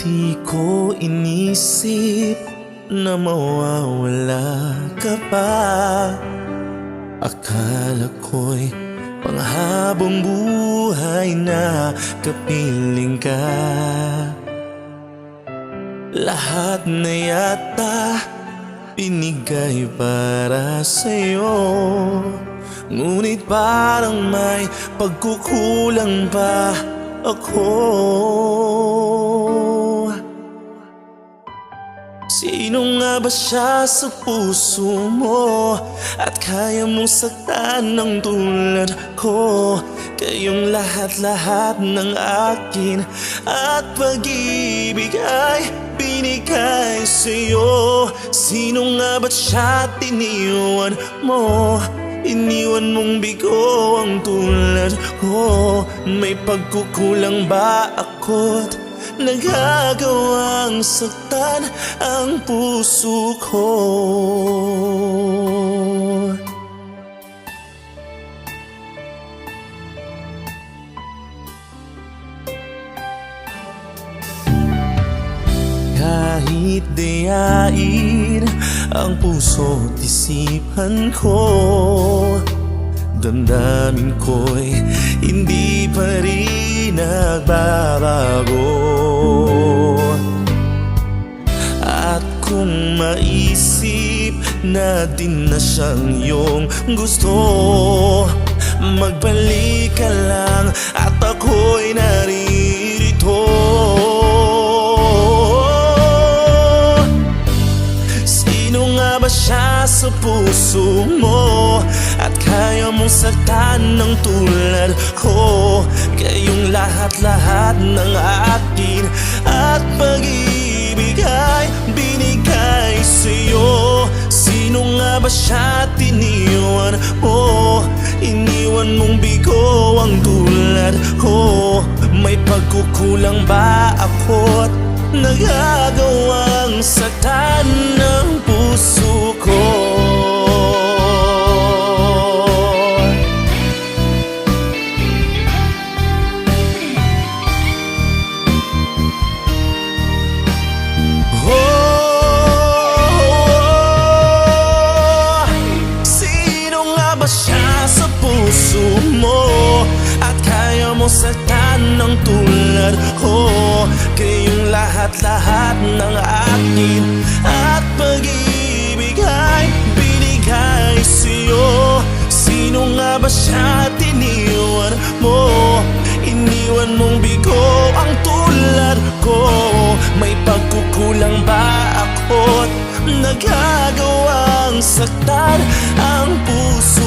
Di ko inisip na mawawala ka pa. Akala ko'y panghabang buhay na kapiling ka. Lahat na yata binigay para sa'yo, ngunit parang may pagkukulang pa ako. Sino nga ba siya sa puso mo at kaya mong saktan ng tulad ko? Kayong lahat-lahat ng akin at pag-ibig ay binigay sa'yo. Sino nga ba't siya tiniwan mo? Iniwan mong bigo ang tulad ko. May pagkukulang ba ako't nagagawang saktan ang puso ko? Kahit dayain ang puso't isipan ko, damdamin ko'y hindi pa rin nagbabago. At kung maisip na din na siyang iyong gusto, magbalik ka lang at ako'y naririto. Siya sa puso mo at kaya mong saktan ng tulad ko. Kayong lahat-lahat ng akin at pag-ibig ay binigay sa'yo. Sino nga ba siya tiniwan mo? Iniwan mong bigo ang tulad ko. May pagkukulang ba ako't nagagawang saktan ng puso ko? Sino nga ba siya sa puso mo at kaya mo saktan ng tulad ko? Kayong lahat-lahat ng akin at pag-ibig ay binigay sa'yo. Sino nga ba siya tiniwan mo? Iniwan mong bigo ang tulad ko. May pagkukulang ba ako't nagagawang saktan ang puso